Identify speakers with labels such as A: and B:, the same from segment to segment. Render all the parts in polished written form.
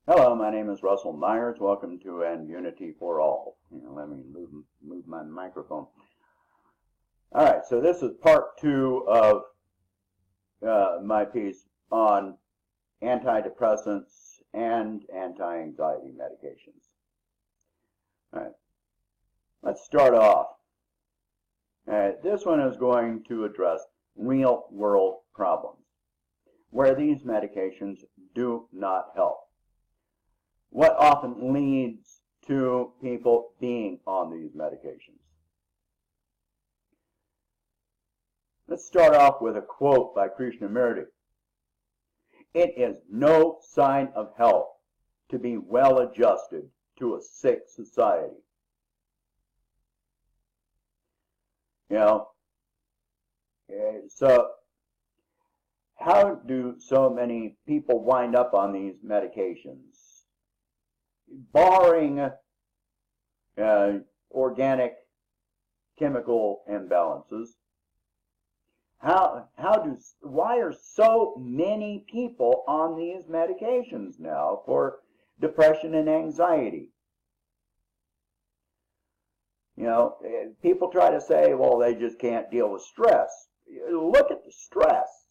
A: Hello, my name is Russell Myers. Welcome to And Unity for All. Let me move my microphone. All right, so this is part two of my piece on antidepressants and anti-anxiety medications. All right, let's start off. This one is going to address real-world problems where these medications do not help. What often leads to people being on these medications? Let's start off with a quote by Krishnamurti. It is no sign of health to be well adjusted to a sick society. So how do so many people wind up on these medications? Barring organic chemical imbalances, why are so many people on these medications now for depression and anxiety? People try to say, well, they just can't deal with stress. Look at the stress.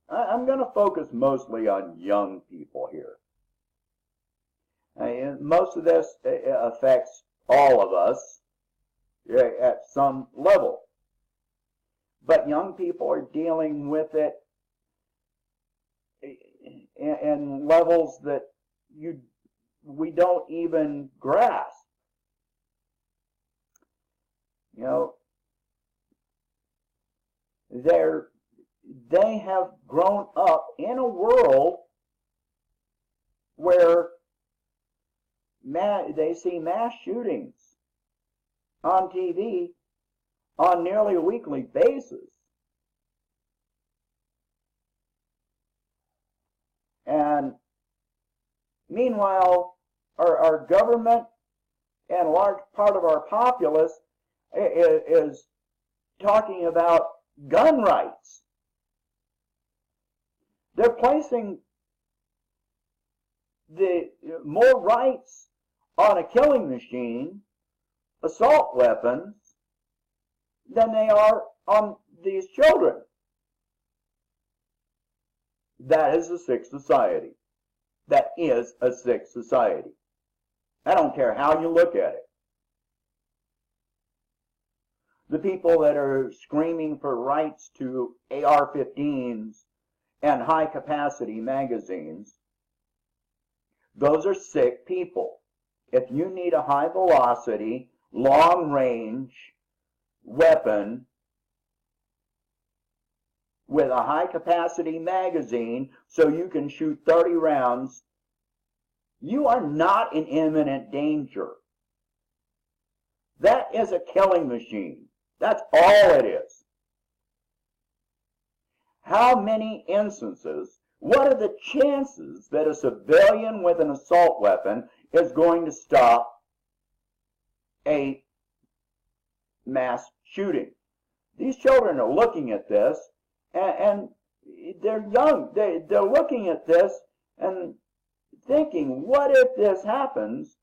A: I'm going to focus mostly on young people here. Most of this affects all of us at some level. But young people are dealing with it in levels that we don't even grasp. They have grown up in a world where they see mass shootings on TV on nearly a weekly basis. And meanwhile, our government and a large part of our populace is talking about gun rights. They're placing more rights on a killing machine, assault weapons, than they are on these children. That is a sick society. That is a sick society. I don't care how you look at it. The people that are screaming for rights to AR-15s and high-capacity magazines, those are sick people. If you need a high-velocity, long-range weapon with a high-capacity magazine so you can shoot 30 rounds, you are not in imminent danger. That is a killing machine. That's all it is. How many instances, what are the chances that a civilian with an assault weapon is going to stop a mass shooting? These children are looking at this, and they're young. They're looking at this and thinking, what if this happens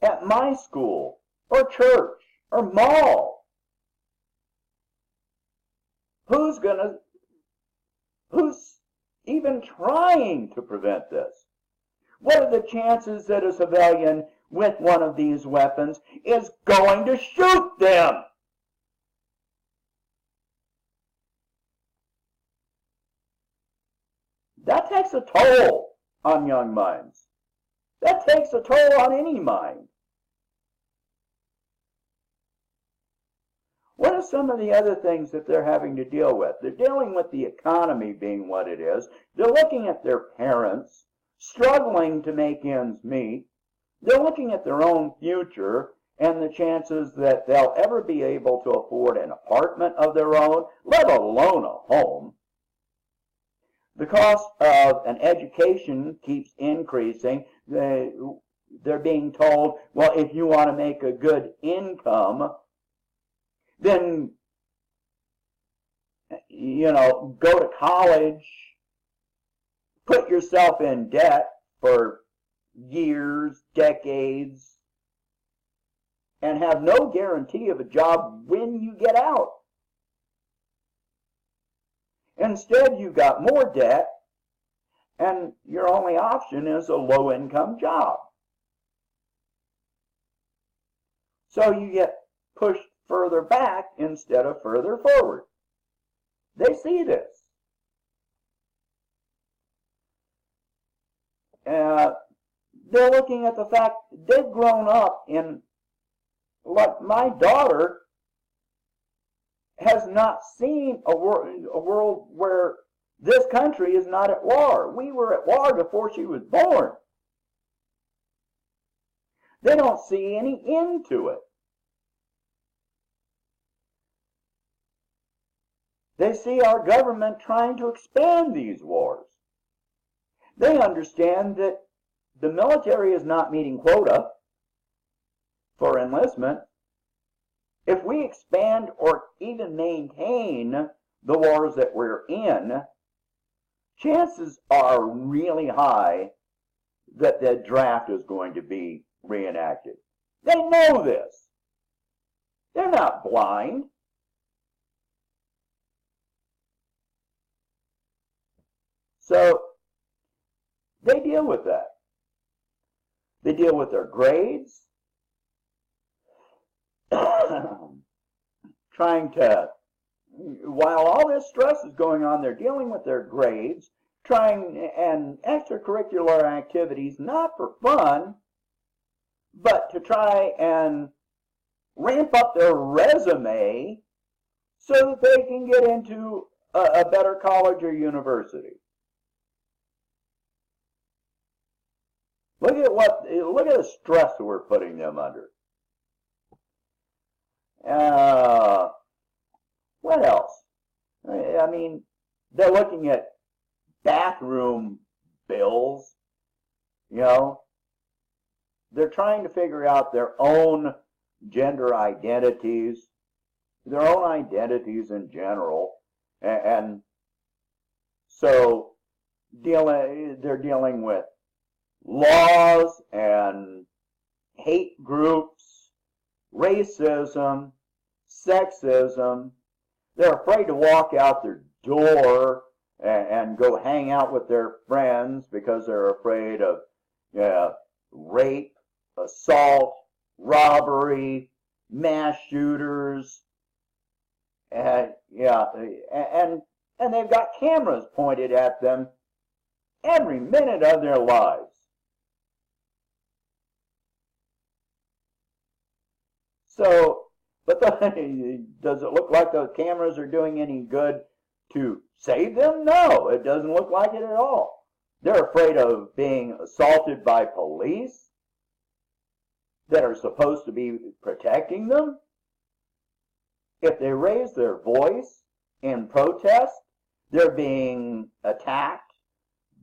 A: at my school or church or mall? Who's even trying to prevent this? What are the chances that a civilian with one of these weapons is going to shoot them? That takes a toll on young minds. That takes a toll on any mind. What are some of the other things that they're having to deal with? They're dealing with the economy being what it is. They're looking at their parents struggling to make ends meet. They're looking at their own future and the chances that they'll ever be able to afford an apartment of their own, let alone a home. The cost of an education keeps increasing. They're being told, well, if you want to make a good income, then, go to college, put yourself in debt for years, decades, and have no guarantee of a job when you get out. Instead, you've got more debt, and your only option is a low-income job. So you get pushed further back instead of further forward. They see this. They're looking at the fact they've grown up in, like my daughter has not seen a world where this country is not at war. We were at war before she was born. They don't see any end to it. They see our government trying to expand these wars. They understand that the military is not meeting quota for enlistment. If we expand or even maintain the wars that we're in, chances are really high that the draft is going to be reenacted. They know this. They're not blind. So they deal with that. They deal with their grades, trying to, while all this stress is going on, they're dealing with their grades, trying, and extracurricular activities, not for fun, but to try and ramp up their resume so that they can get into a better college or university. Look at the stress that we're putting them under. What else? I mean, they're looking at bathroom bills, you know. They're trying to figure out their own gender identities, their own identities in general, and so they're dealing with laws and hate groups, racism, sexism. They're afraid to walk out their door and go hang out with their friends because they're afraid of rape, assault, robbery, mass shooters, and they've got cameras pointed at them every minute of their lives. So, but does it look like those cameras are doing any good to save them? No, it doesn't look like it at all. They're afraid of being assaulted by police that are supposed to be protecting them. If they raise their voice in protest, they're being attacked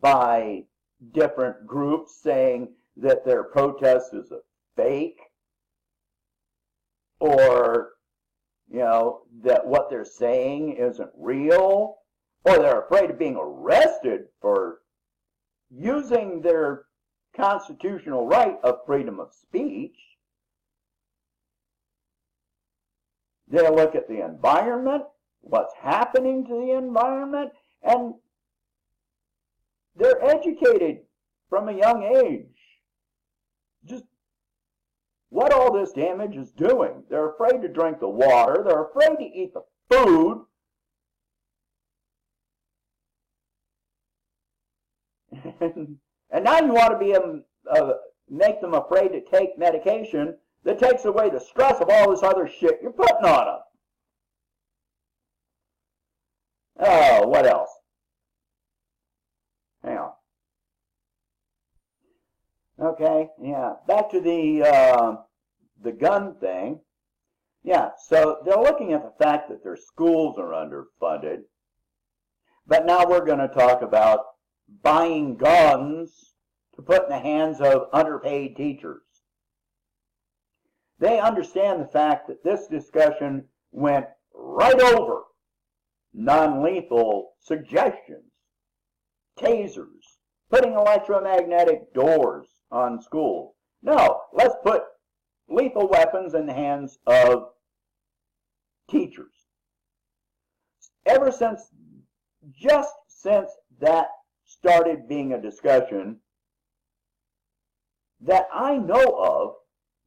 A: by different groups saying that their protest is a fake, or that what they're saying isn't real, or they're afraid of being arrested for using their constitutional right of freedom of speech. They look at the environment, what's happening to the environment, and they're educated from a young age. Just what all this damage is doing. They're afraid to drink the water. They're afraid to eat the food. And now you want to be make them afraid to take medication that takes away the stress of all this other shit you're putting on them. Oh, what else? Hang on. Okay, yeah, back to the gun thing. Yeah, so they're looking at the fact that their schools are underfunded, but now we're going to talk about buying guns to put in the hands of underpaid teachers. They understand the fact that this discussion went right over non-lethal suggestions, tasers, putting electromagnetic doors on schools. No, let's put lethal weapons in the hands of teachers. Just since that started being a discussion that I know of,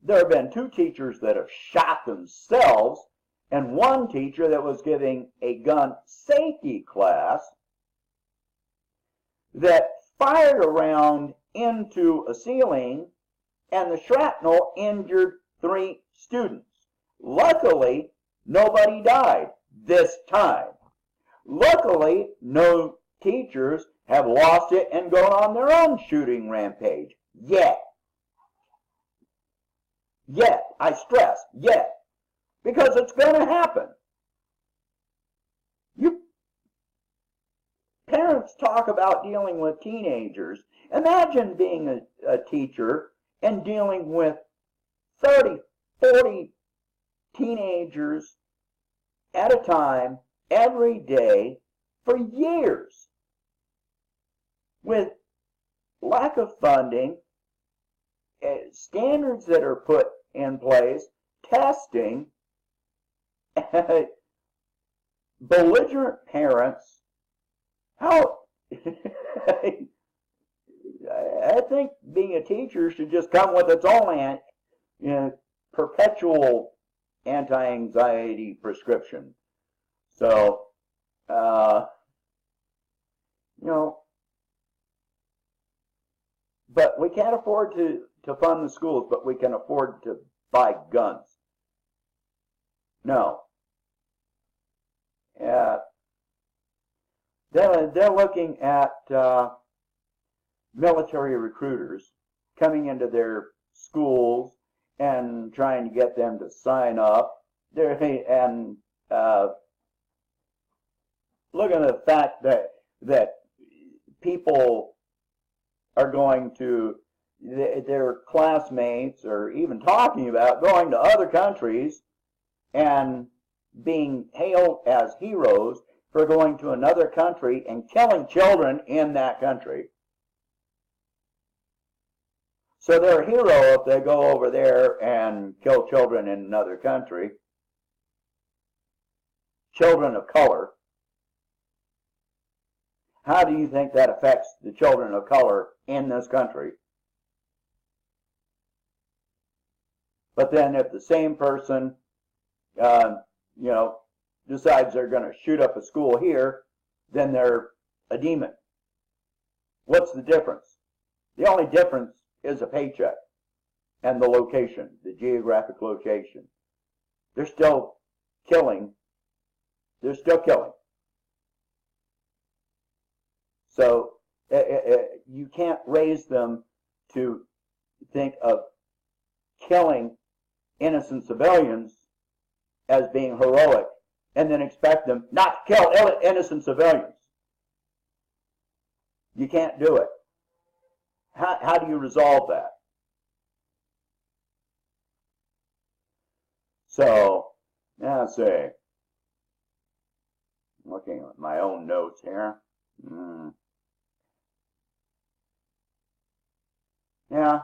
A: there have been 2 teachers that have shot themselves, and 1 teacher that was giving a gun safety class that fired a round into a ceiling, and the shrapnel injured 3 students. Luckily, nobody died this time. Luckily, no teachers have lost it and gone on their own shooting rampage yet. Yet, I stress, yet. Because it's going to happen. You parents talk about dealing with teenagers. Imagine being a teacher and dealing with 30, 40 teenagers at a time, every day, for years, with lack of funding, standards that are put in place, testing, belligerent parents. How I think being a teacher should just come with its own perpetual anti-anxiety prescription. So, but we can't afford to fund the schools, but we can afford to buy guns. No. They're looking at military recruiters coming into their schools and trying to get them to sign up. And look at the fact that people are going to, their classmates are even talking about going to other countries and being hailed as heroes for going to another country and killing children in that country. So they're a hero if they go over there and kill children in another country. Children of color. How do you think that affects the children of color in this country? But then if the same person, decides they're going to shoot up a school here, then they're a demon. What's the difference? The only difference is a paycheck and the location, the geographic location. They're still killing. They're still killing. So you can't raise them to think of killing innocent civilians as being heroic and then expect them not to kill innocent civilians. You can't do it. How do you resolve that? So, let's see. I'm looking at my own notes here. Yeah.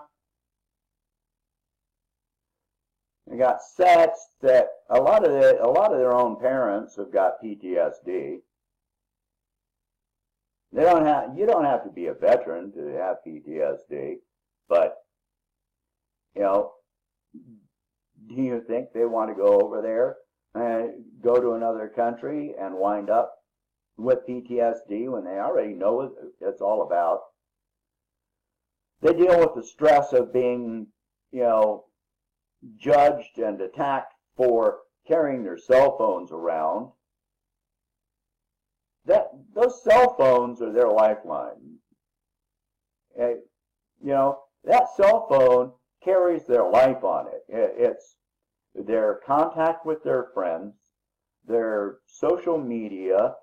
A: They got sex that a lot of their own parents have got PTSD. You don't have to be a veteran to have PTSD, but do you think they want to go over there and go to another country and wind up with PTSD when they already know what it's all about? They deal with the stress of being, judged and attacked for carrying their cell phones around. Those cell phones are their lifeline. That cell phone carries their life on it. It's their contact with their friends, their social media,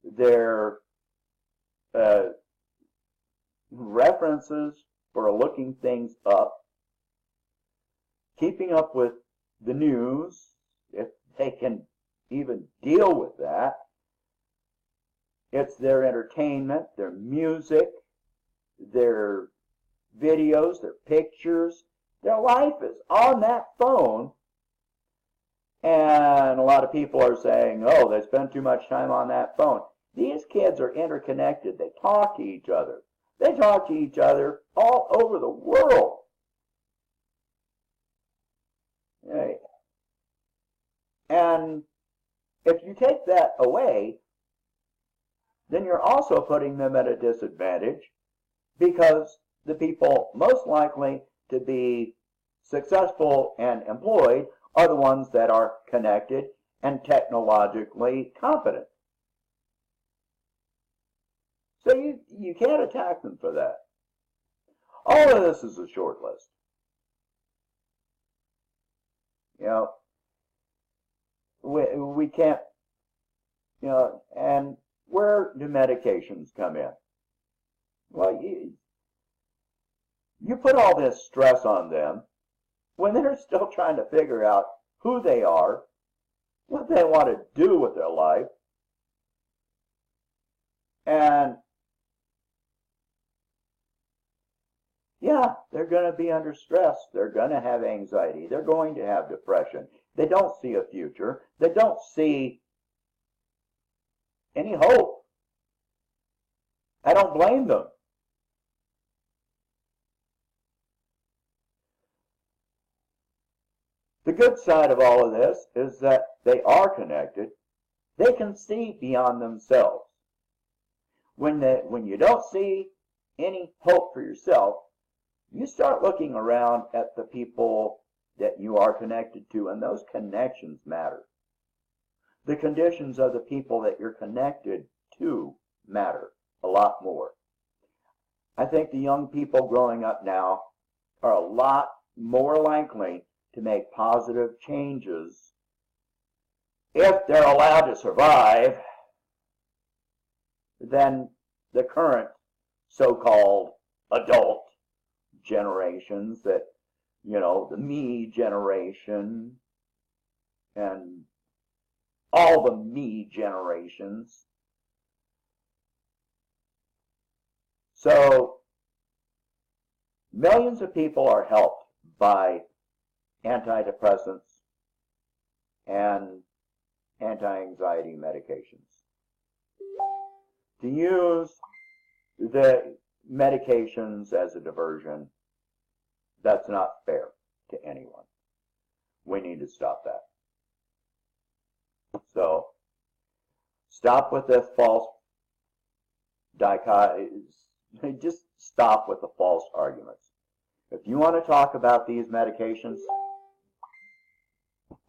A: their references for looking things up, keeping up with the news, if they can even deal with that. It's their entertainment, their music, their videos, their pictures, their life is on that phone. And a lot of people are saying, oh, they spend too much time on that phone. These kids are interconnected. They talk to each other. They talk to each other all over the world. Right? And if you take that away, then you're also putting them at a disadvantage, because the people most likely to be successful and employed are the ones that are connected and technologically competent. So you can't attack them for that. All of this is a short list. You know, we can't, you know, and where do medications come in? Well, you put all this stress on them when they're still trying to figure out who they are, what they want to do with their life, and yeah, they're going to be under stress. They're going to have anxiety. They're going to have depression. They don't see a future. They don't see any hope. I don't blame them. The good side of all of this is that they are connected. They can see beyond themselves. When you don't see any hope for yourself, you start looking around at the people that you are connected to, and those connections matter. The conditions of the people that you're connected to matter a lot more. I think the young people growing up now are a lot more likely to make positive changes if they're allowed to survive than the current so-called adult generations that, you know, the me generation and all the me generations. So millions of people are helped by antidepressants and anti-anxiety medications. To use the medications as a diversion, that's not fair to anyone. We need to stop that. So, stop with the false dichotomy. Just stop with the false arguments. If you want to talk about these medications,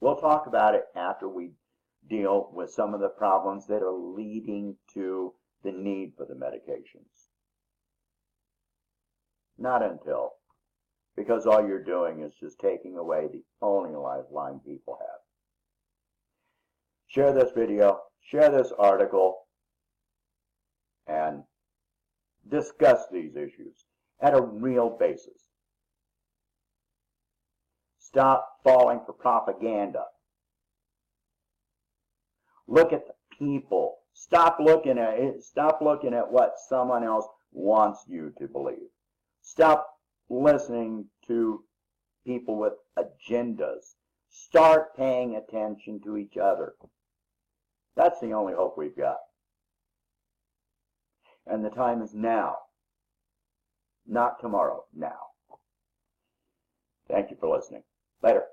A: we'll talk about it after we deal with some of the problems that are leading to the need for the medications. Not until, because all you're doing is just taking away the only lifeline people have. Share this video, share this article, and discuss these issues at a real basis. Stop falling for propaganda. Look at the people. Stop looking at what someone else wants you to believe. Stop listening to people with agendas. Start paying attention to each other. That's the only hope we've got. And the time is now. Not tomorrow, now. Thank you for listening. Later.